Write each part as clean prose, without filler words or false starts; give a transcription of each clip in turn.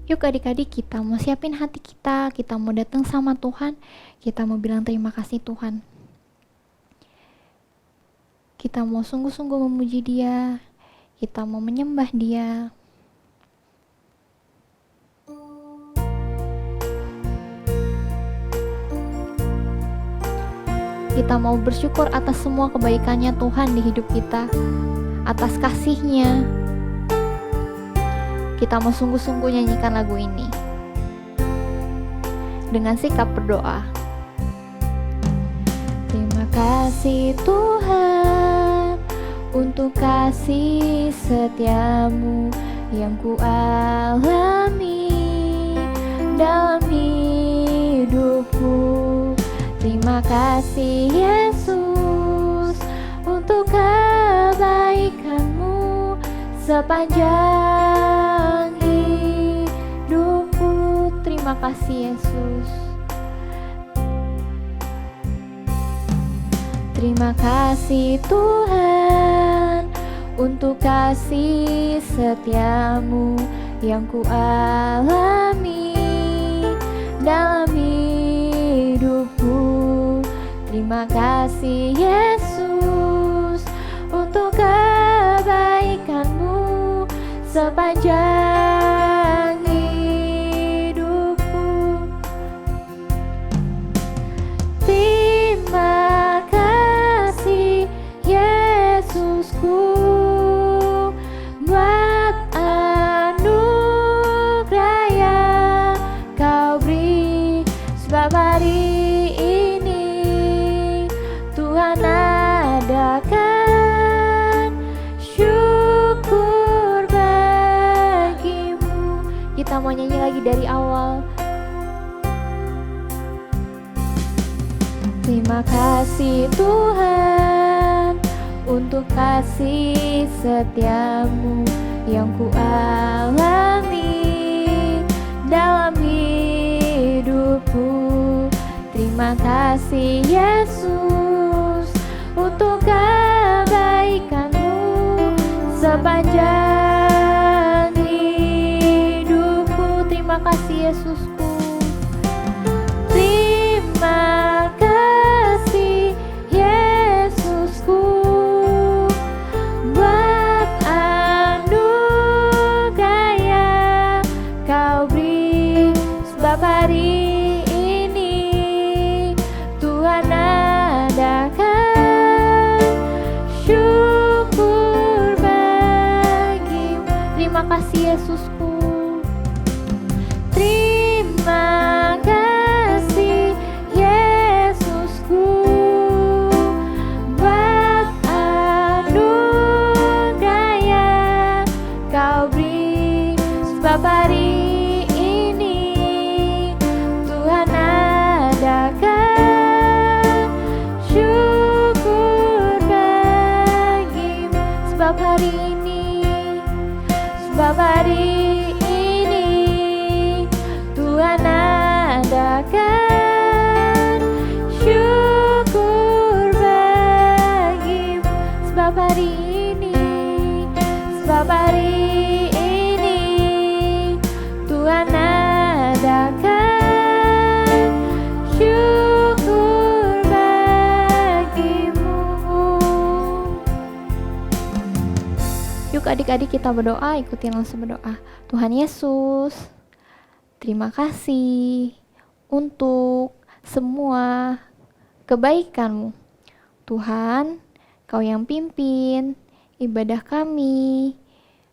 Yuk adik-adik, kita mau siapin hati kita mau datang sama Tuhan, kita mau bilang terima kasih Tuhan. Kita mau sungguh-sungguh memuji Dia, kita mau menyembah Dia. Kita mau bersyukur atas semua kebaikannya Tuhan di hidup kita, atas kasih-Nya. Kita mau sungguh-sungguh nyanyikan lagu ini dengan sikap berdoa. Terima kasih Tuhan untuk kasih setiamu yang ku alami dalam hidupku. Terima kasih Yesus untuk kebaikanmu sepanjang hidupku. Terima kasih Yesus. Terima kasih Tuhan untuk kasih setiamu yang ku alami dalam hidupku. Terima kasih Yesus untuk kebaikanmu sepanjang hidupku. Terima kasih Yesusku buat anugerah yang kau beri, sebab hari adakan syukur bagimu. Kita mau nyanyi lagi dari awal. Terima kasih Tuhan untuk kasih setiamu yang ku alami dalam hidupku. Terima kasih Yesus untuk kebaikanmu sepanjang hidupku. Terima kasih Yesusku. Terima kasih Yesusku buat anugerah yang kau beri, sebab hari ini Tuhan adakan syukur bagimu. Terima kasih Yesusku. Terima kasih Yesusku buat anugerah yang kau beri, sebab hari ini Tuhan adakan syukur bagimu. Sebab hari ini Tuhan adakan syukur bagimu. Sebab hari ini Tuhan adakan syukur bagimu. Yuk adik-adik kita berdoa, ikutin langsung berdoa. Tuhan Yesus, terima kasih untuk semua kebaikan-Mu. Tuhan, Kau yang pimpin ibadah kami,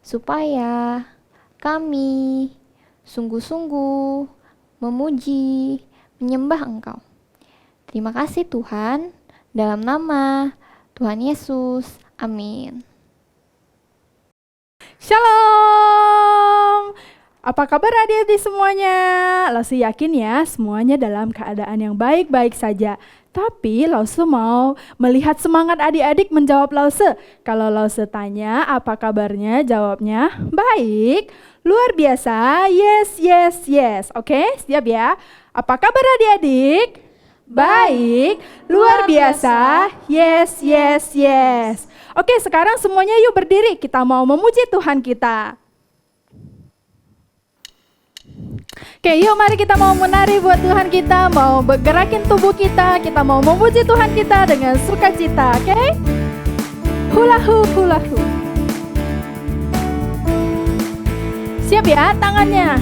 supaya kami sungguh-sungguh memuji, menyembah Engkau. Terima kasih Tuhan, dalam nama Tuhan Yesus. Amin. Shalom. Apa kabar adik-adik semuanya? Lause yakin ya semuanya dalam keadaan yang baik-baik saja. Tapi Lause mau melihat semangat adik-adik menjawab Lause. Kalau Lause tanya apa kabarnya, jawabnya baik, luar biasa, yes, yes, yes. Oke, siap ya? Apa kabar adik-adik? Baik, luar biasa, yes, yes, yes. Oke, sekarang semuanya yuk berdiri, kita mau memuji Tuhan kita. Oke, yuk mari kita mau menari buat Tuhan kita, mau bergerakin tubuh kita mau memuji Tuhan kita dengan sukacita, oke? Hula hoop, hula hoop. Siap ya tangannya?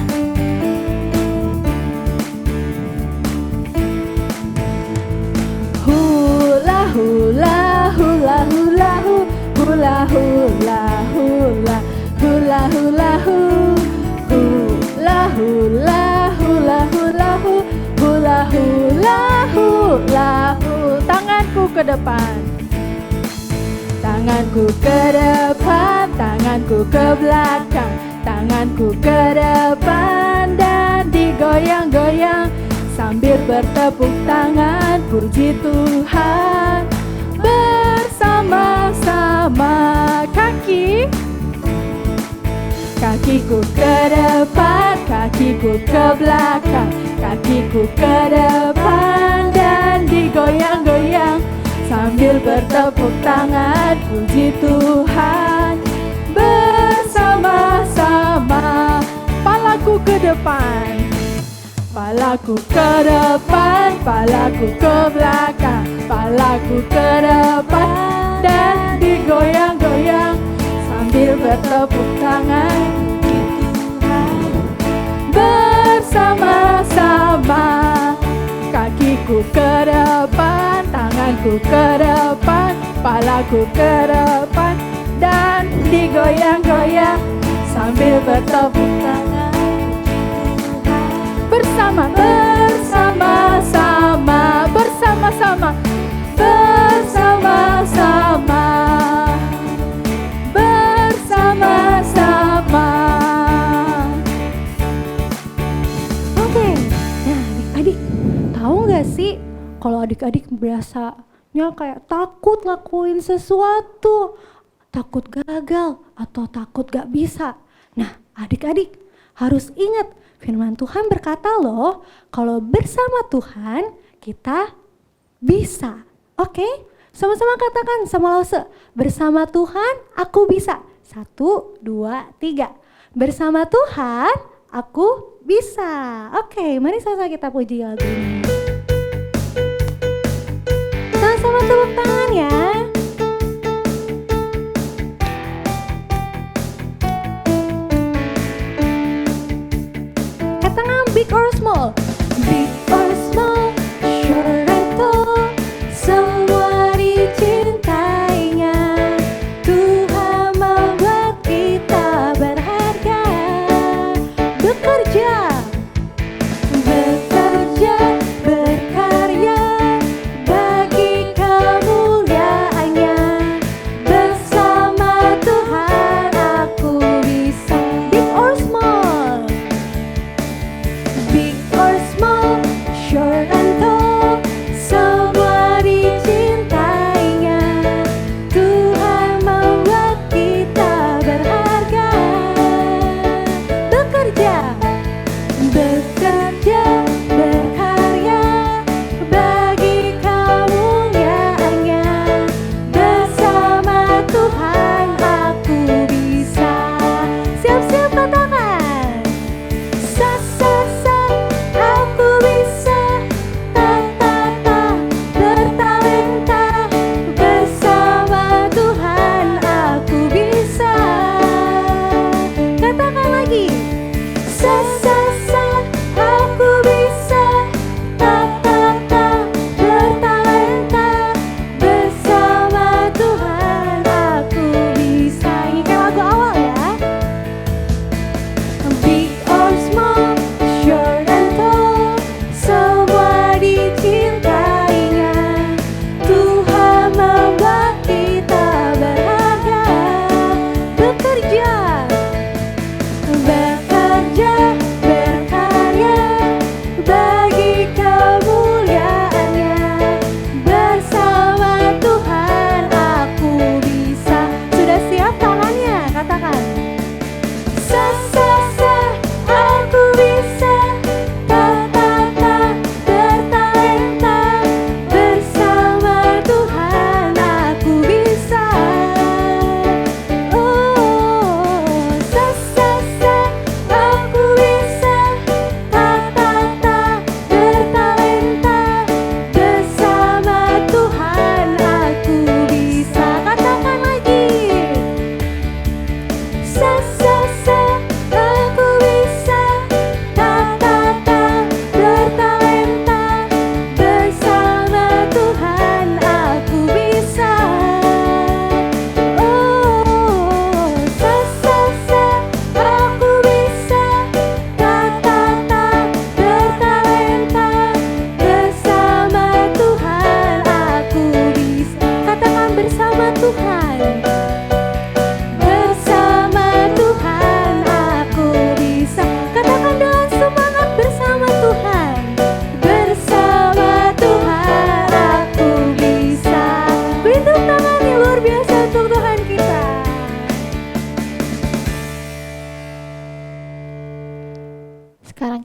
Hula hula hula hula hu, hula hula hula, hula hula hu, hula hula hula hula hu, hula hula hula hu. Tanganku ke depan, tanganku ke depan, tanganku ke belakang, tanganku ke depan dan digoyang-goyang sambil bertepuk tangan puji Tuhan bersama-sama. Kakiku ke depan, kakiku ke belakang, kakiku ke depan dan digoyang-goyang sambil bertepuk tangan puji Tuhan bersama-sama. Palaku ke depan, palaku ke depan, palaku ke belakang, palaku ke depan dan digoyang-goyang sambil bertepuk tangan puji Tuhan bersama-sama. Kakiku ke depan, tanganku ke depan, palaku ke depan dan digoyang-goyang sambil bertepuk tangan bersama, bersama-sama, bersama-sama, bersama-sama, bersama-sama. Oke, nah adik-adik tahu nggak sih kalau adik-adik berasanya kayak takut lakuin sesuatu, takut gagal atau takut gak bisa. Nah adik-adik harus ingat firman Tuhan berkata loh, kalau bersama Tuhan kita bisa. Oke, sama-sama katakan sama Lause, bersama Tuhan aku bisa. 1, 2, 3. Bersama Tuhan aku bisa. Oke, mari sama-sama kita puji lagu ini. Sama-sama tepuk tangan ya. Big or small, big or small, sure I told, semua dicintainya. Tuhan membuat kita berharga. Bekerja, bekerja, berkarya bagi kemuliaan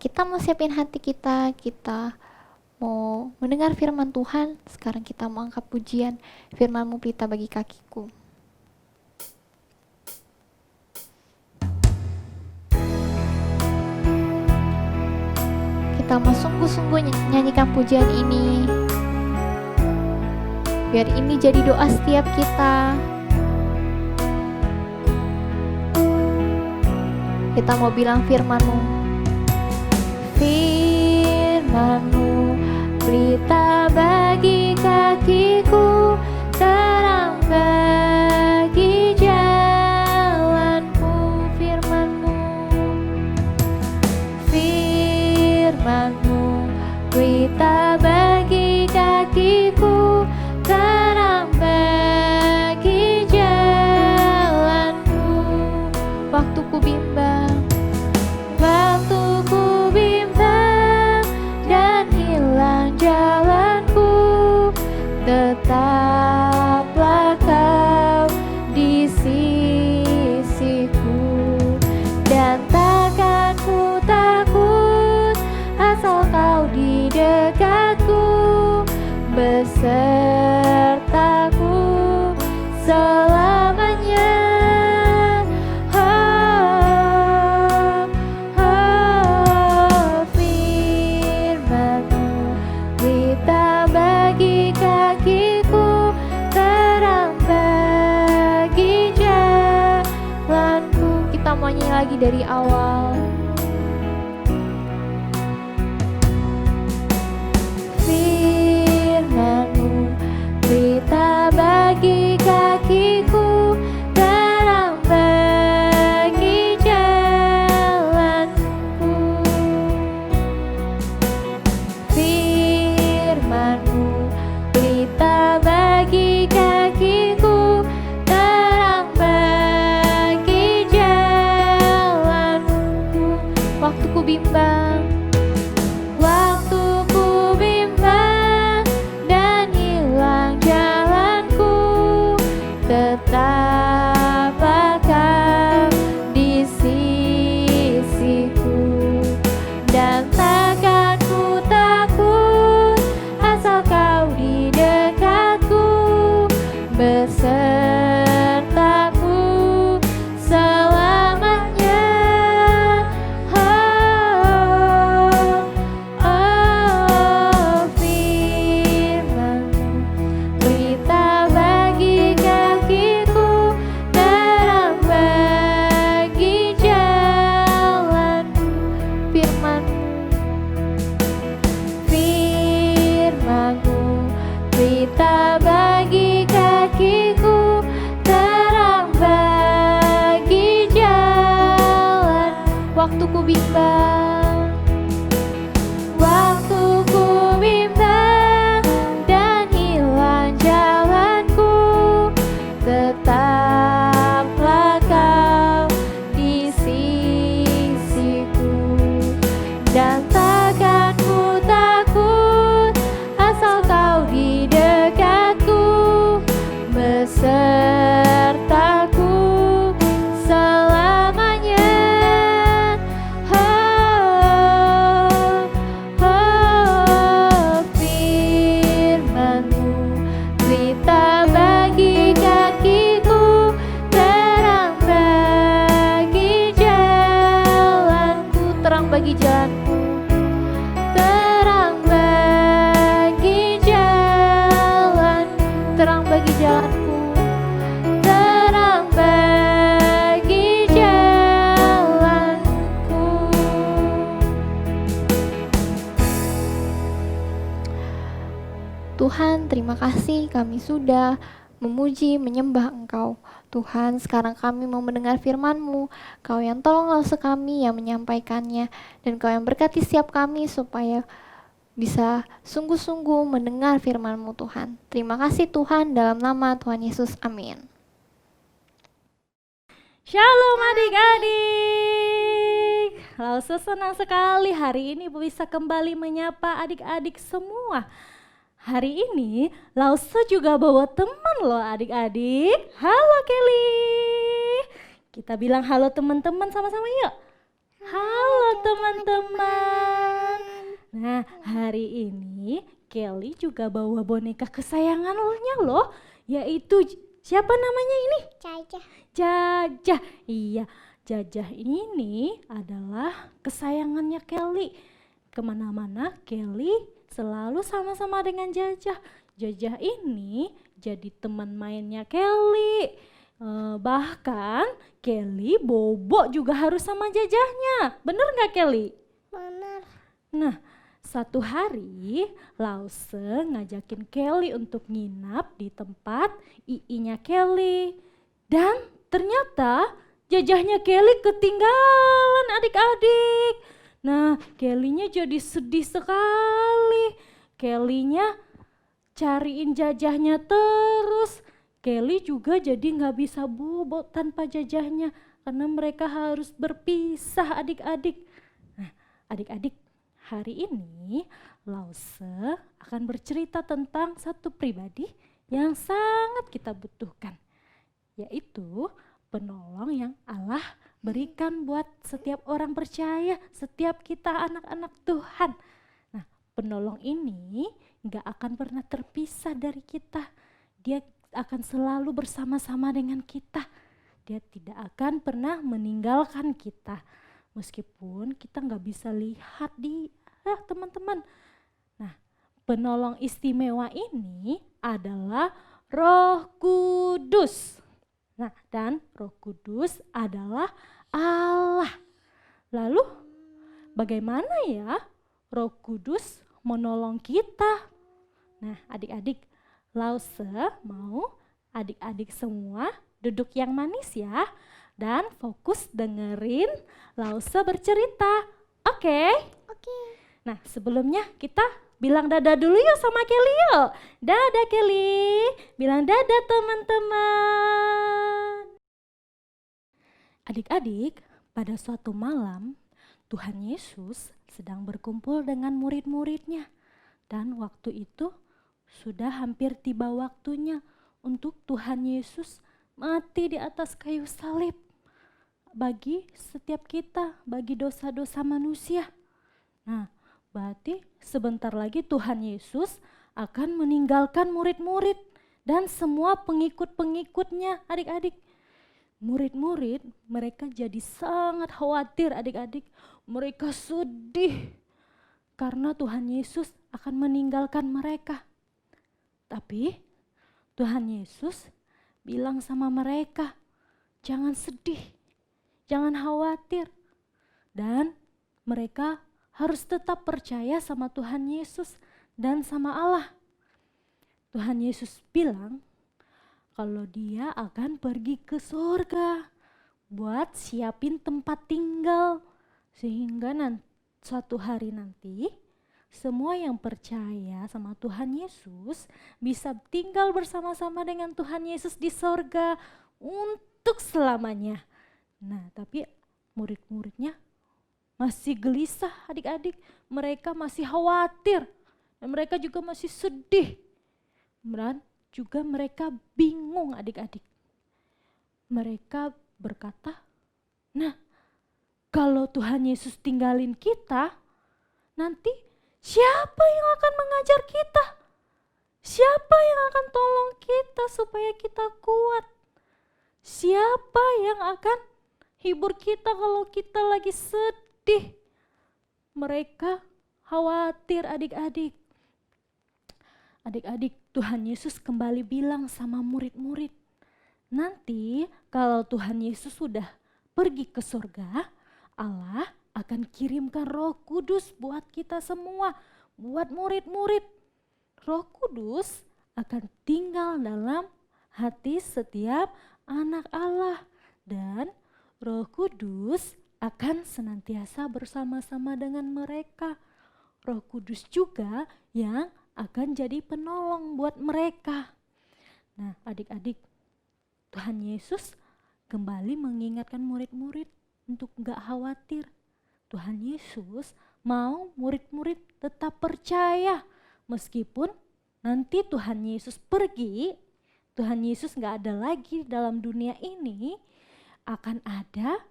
kita mau siapin hati kita mau mendengar firman Tuhan. Sekarang kita mau angkat pujian, firman-Mu pelita bagi kakiku. Kita mau sungguh-sungguh nyanyikan pujian ini. Biar ini jadi doa setiap kita. Kita mau bilang firman-Mu. Firman-Mu pelita bagi kakiku, terang bagi jalanku. Firman-Mu, firman-Mu pelita bagi kakiku, terang bagi jalanku. Waktu ku bimbang dan hilang jalanku, tetaplah Kau di sisiku, dan takkan ku takut asal Kau di dekatku, besertaku selamanya. Firman-Mu pelita bagi kakiku, terang bagi jalanku. Kita mau nyanyi lagi dari awal. Firman-Mu pelita bagi kakiku, terang bagi jalanku. Firman-Mu pelita bagi kakiku, terang bagi jalanku. Waktu ku bimbang dan hilang jalanku, tetaplah Kau di sisiku, dan takkan ku takut asal Kau di dekatku, besertaku selamanya. Firman-Mu pelita bagi kakiku, terang bagi jalanku. Firman-Mu pelita bagi kakiku, terang bagi jalan. Waktu ku bimbang dan hilang jalanku, tetaplah Kau di sisiku, dan takkan ku takut asal Kau di dekatku, besertaku selamanya. Firman-Mu pelita bagi kakiku, terang bagi jalanku, terang bagi jalanku, terang bagi jalan, terang bagi jalanku, terang bagi jalanku. Tuhan, terima kasih kami sudah memuji, menyembah Engkau. Tuhan, sekarang kami mau mendengar firman-Mu. Kau yang tolong lause kami yang menyampaikannya, dan Kau yang berkati setiap kami supaya bisa sungguh-sungguh mendengar firman-Mu Tuhan. Terima kasih Tuhan, dalam nama Tuhan Yesus, amin. Shalom adik-adik. Lause senang sekali hari ini bisa kembali menyapa adik-adik semua. Hari ini Lause juga bawa teman loh adik-adik. Halo Kelly. Kita bilang halo teman-teman sama-sama yuk. Halo teman-teman. Nah, hari ini Kelly juga bawa boneka kesayangannya loh, yaitu siapa namanya ini? Caca. Jajah. Iya, Jajah ini adalah kesayangannya Kelly. Kemana-mana Kelly selalu sama-sama dengan Jajah. Jajah ini jadi teman mainnya Kelly. Bahkan Kelly bobo juga harus sama Jajahnya. Bener nggak Kelly? Benar. Nah, satu hari Lause ngajakin Kelly untuk nginap di tempat iinya Kelly. Dan ternyata Jajahnya Kelly ketinggalan adik-adik. Nah, Kelly-nya jadi sedih sekali. Kelly-nya cariin Jajahnya terus. Kelly juga jadi nggak bisa bobo tanpa Jajahnya karena mereka harus berpisah adik-adik. Nah, adik-adik, hari ini Lause akan bercerita tentang satu pribadi yang sangat kita butuhkan, yaitu penolong yang Allah berikan buat setiap orang percaya, setiap kita anak-anak Tuhan. Nah, penolong ini gak akan pernah terpisah dari kita. Dia akan selalu bersama-sama dengan kita. Dia tidak akan pernah meninggalkan kita. Meskipun kita gak bisa lihat dia, teman-teman. Nah, penolong istimewa ini adalah Roh Kudus. Nah, dan Roh Kudus adalah Allah. Lalu bagaimana ya Roh Kudus menolong kita? Nah, adik-adik, Lause mau adik-adik semua duduk yang manis ya dan fokus dengerin Lause bercerita. Oke? Oke. Nah, sebelumnya kita bilang dadah dulu yuk sama Kelly yuk. Dadah Kelly. Bilang dadah teman-teman. Adik-adik, pada suatu malam Tuhan Yesus sedang berkumpul dengan murid-muridnya. Dan waktu itu sudah hampir tiba waktunya untuk Tuhan Yesus mati di atas kayu salib. Bagi setiap kita, bagi dosa-dosa manusia. Nah, berarti sebentar lagi Tuhan Yesus akan meninggalkan murid-murid dan semua pengikut-pengikutnya adik-adik. Murid-murid mereka jadi sangat khawatir adik-adik. Mereka sedih karena Tuhan Yesus akan meninggalkan mereka. Tapi Tuhan Yesus bilang sama mereka, jangan sedih, jangan khawatir. Dan mereka harus tetap percaya sama Tuhan Yesus dan sama Allah. Tuhan Yesus bilang kalau dia akan pergi ke surga buat siapin tempat tinggal. Sehingga suatu hari nanti semua yang percaya sama Tuhan Yesus bisa tinggal bersama-sama dengan Tuhan Yesus di surga untuk selamanya. Nah, tapi murid-muridnya masih gelisah adik-adik, mereka masih khawatir dan mereka juga masih sedih. Dan juga mereka bingung adik-adik. Mereka berkata, nah kalau Tuhan Yesus tinggalin kita, nanti siapa yang akan mengajar kita? Siapa yang akan tolong kita supaya kita kuat? Siapa yang akan hibur kita kalau kita lagi sedih? Mereka khawatir adik-adik. Adik-adik, Tuhan Yesus kembali bilang sama murid-murid, nanti kalau Tuhan Yesus sudah pergi ke surga, Allah akan kirimkan Roh Kudus buat kita semua, buat murid-murid. Roh Kudus akan tinggal dalam hati setiap anak Allah dan Roh Kudus akan senantiasa bersama-sama dengan mereka. Roh Kudus juga yang akan jadi penolong buat mereka. Nah, adik-adik, Tuhan Yesus kembali mengingatkan murid-murid untuk gak khawatir. Tuhan Yesus mau murid-murid tetap percaya meskipun nanti Tuhan Yesus pergi, Tuhan Yesus gak ada lagi dalam dunia ini, akan ada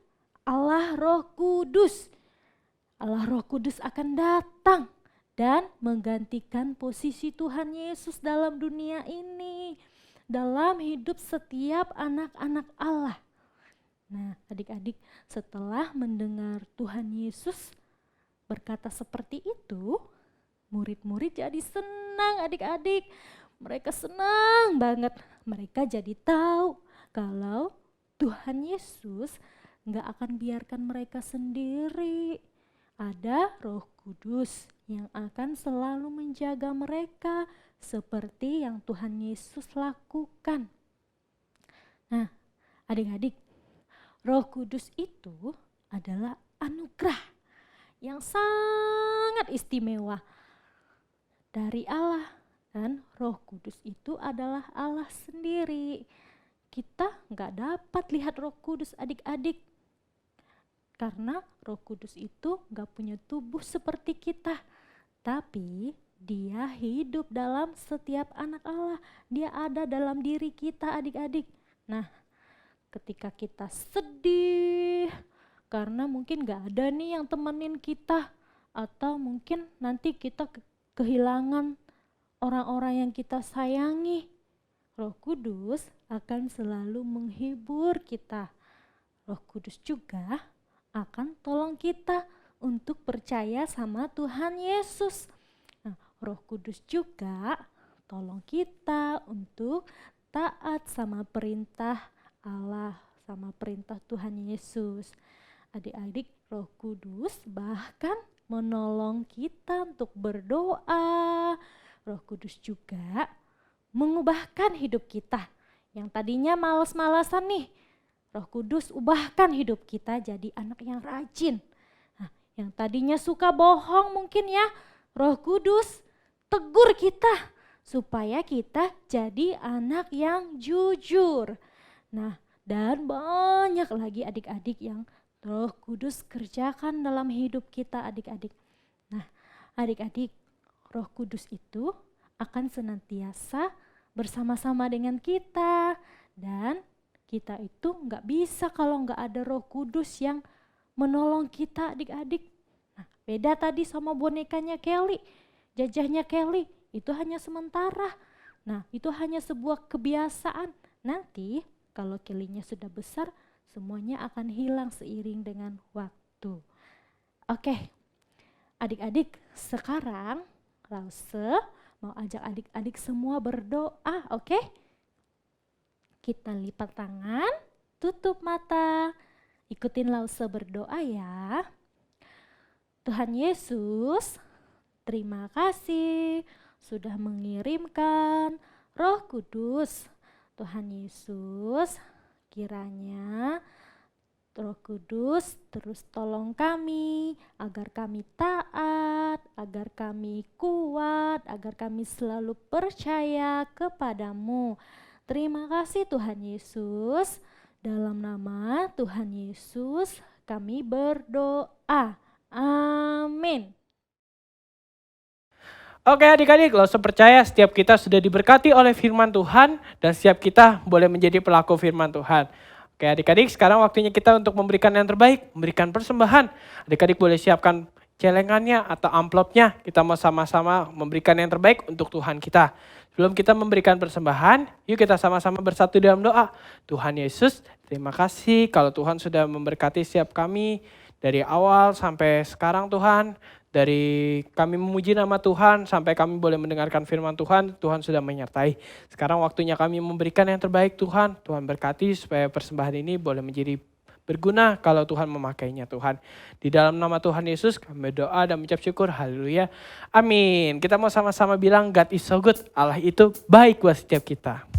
Allah Roh Kudus. Allah Roh Kudus akan datang dan menggantikan posisi Tuhan Yesus dalam dunia ini, dalam hidup setiap anak-anak Allah. Nah, adik-adik, setelah mendengar Tuhan Yesus berkata seperti itu, murid-murid jadi senang adik-adik. Mereka senang banget. Mereka jadi tahu kalau Tuhan Yesus gak akan biarkan mereka sendiri. Ada Roh Kudus yang akan selalu menjaga mereka seperti yang Tuhan Yesus lakukan. Nah, adik-adik, Roh Kudus itu adalah anugerah yang sangat istimewa dari Allah. Dan Roh Kudus itu adalah Allah sendiri. Kita gak dapat lihat Roh Kudus adik-adik. Karena Roh Kudus itu gak punya tubuh seperti kita. Tapi dia hidup dalam setiap anak Allah. Dia ada dalam diri kita adik-adik. Nah, ketika kita sedih karena mungkin gak ada nih yang temenin kita, atau mungkin nanti kita kehilangan orang-orang yang kita sayangi, Roh Kudus akan selalu menghibur kita. Roh Kudus juga akan tolong kita untuk percaya sama Tuhan Yesus. Nah, Roh Kudus juga tolong kita untuk taat sama perintah Allah, sama perintah Tuhan Yesus. Adik-adik, Roh Kudus bahkan menolong kita untuk berdoa. Roh Kudus juga mengubahkan hidup kita. Yang tadinya malas-malasan nih, Roh Kudus ubahkan hidup kita jadi anak yang rajin. Nah, yang tadinya suka bohong mungkin ya, Roh Kudus tegur kita supaya kita jadi anak yang jujur. Nah, dan banyak lagi adik-adik yang Roh Kudus kerjakan dalam hidup kita adik-adik. Nah, adik-adik, Roh Kudus itu akan senantiasa bersama-sama dengan kita. Dan kita itu gak bisa kalau gak ada Roh Kudus yang menolong kita adik-adik. Nah, beda tadi sama bonekanya Kelly, jajahnya Kelly, itu hanya sementara. Nah, itu hanya sebuah kebiasaan. Nanti kalau Kelly-nya sudah besar, semuanya akan hilang seiring dengan waktu. Oke, adik-adik, sekarang Lause mau ajak adik-adik semua berdoa, oke? Kita lipat tangan, tutup mata, ikutin Lause berdoa ya. Tuhan Yesus, terima kasih sudah mengirimkan Roh Kudus. Tuhan Yesus, kiranya Roh Kudus terus tolong kami agar kami taat, agar kami kuat, agar kami selalu percaya kepadamu. Terima kasih Tuhan Yesus. Dalam nama Tuhan Yesus kami berdoa. Amin. Oke adik-adik, Lause percaya setiap kita sudah diberkati oleh firman Tuhan dan setiap kita boleh menjadi pelaku firman Tuhan. Oke adik-adik, sekarang waktunya kita untuk memberikan yang terbaik, memberikan persembahan. Adik-adik boleh siapkan celengannya atau amplopnya, kita mau sama-sama memberikan yang terbaik untuk Tuhan kita. Sebelum kita memberikan persembahan, yuk kita sama-sama bersatu dalam doa. Tuhan Yesus, terima kasih kalau Tuhan sudah memberkati setiap kami dari awal sampai sekarang Tuhan. Dari kami memuji nama Tuhan sampai kami boleh mendengarkan firman Tuhan, Tuhan sudah menyertai. Sekarang waktunya kami memberikan yang terbaik Tuhan. Tuhan berkati supaya persembahan ini boleh menjadi berguna kalau Tuhan memakainya Tuhan. Di dalam nama Tuhan Yesus kami berdoa dan mengucap syukur. Haleluya. Amin. Kita mau sama-sama bilang God is so good. Allah itu baik buat setiap kita.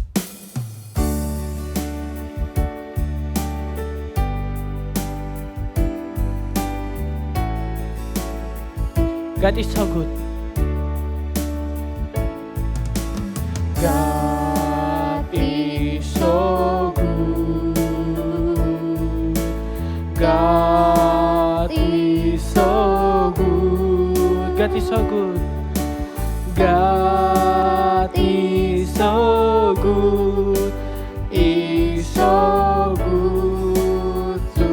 God is so good. God is so good. God is so good. God is so good. God is so good. Is so good to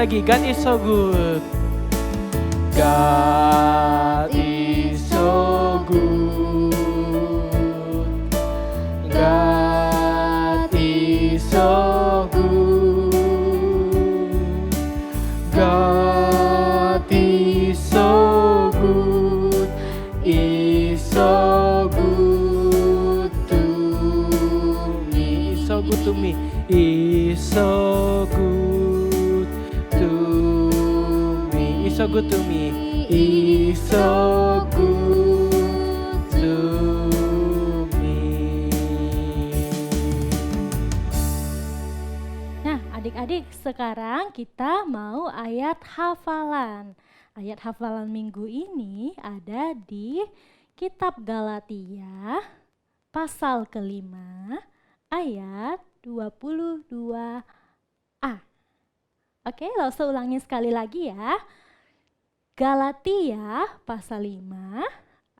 lagi. God is so good. God is so good. God is so good. God is so good. Is so good to me. Is so good to me. Is so good to me. Is so good to me. Is so good to me. Nah, adik-adik, sekarang kita mau ayat hafalan. Ayat hafalan minggu ini ada di Kitab Galatia pasal kelima ayat 22a. Oke, langsung ulangi sekali lagi ya. Galatia pasal 5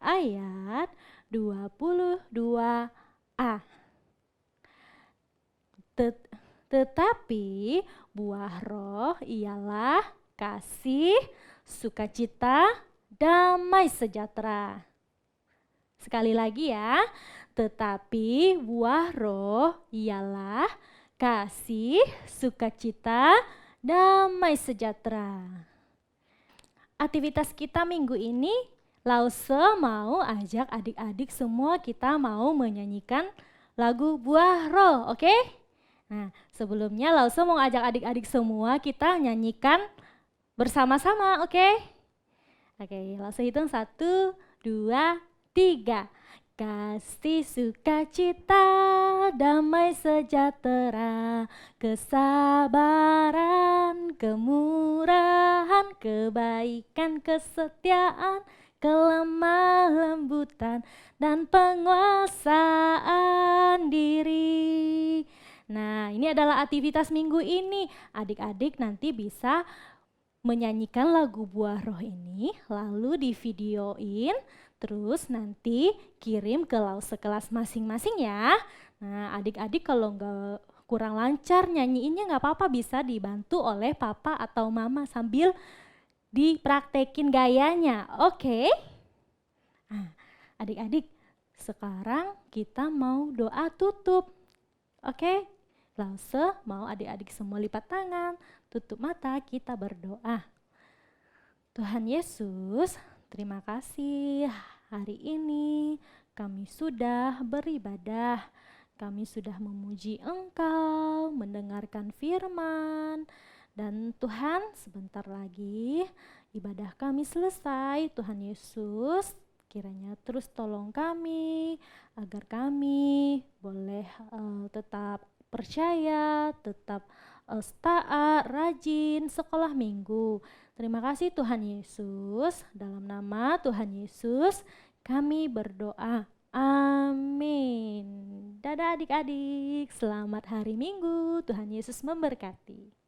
ayat 22a. Tetapi buah roh ialah kasih, sukacita, damai sejahtera. Sekali lagi ya. Tetapi buah roh ialah kasih, sukacita, damai sejahtera. Aktivitas kita minggu ini, Lause mau ajak adik-adik semua kita mau menyanyikan lagu Buah Roh, oke? Nah, sebelumnya Lause mau ajak adik-adik semua kita nyanyikan bersama-sama, oke? Oke, Lause hitung 1, 2, 3. Kasih, sukacita, damai sejahtera, kesabaran, kemurahan, kebaikan, kesetiaan, kelemah lembutan, dan penguasaan diri. Nah, ini adalah aktivitas minggu ini. Adik-adik nanti bisa menyanyikan lagu Buah Roh ini, lalu divideoin, terus nanti kirim ke Lause kelas masing-masing ya. Nah, adik-adik kalau nggak kurang lancar nyanyiinnya nggak apa-apa, bisa dibantu oleh papa atau mama sambil dipraktekin gayanya, oke? Nah, adik-adik, sekarang kita mau doa tutup, oke? Lause mau adik-adik semua lipat tangan, tutup mata, kita berdoa. Tuhan Yesus, terima kasih hari ini kami sudah beribadah, kami sudah memuji Engkau, mendengarkan firman, dan Tuhan sebentar lagi ibadah kami selesai. Tuhan Yesus kiranya terus tolong kami agar kami boleh tetap percaya, tetap taat, rajin sekolah minggu. Terima kasih Tuhan Yesus, dalam nama Tuhan Yesus kami berdoa. Amin. Dadah adik-adik, selamat hari Minggu, Tuhan Yesus memberkati.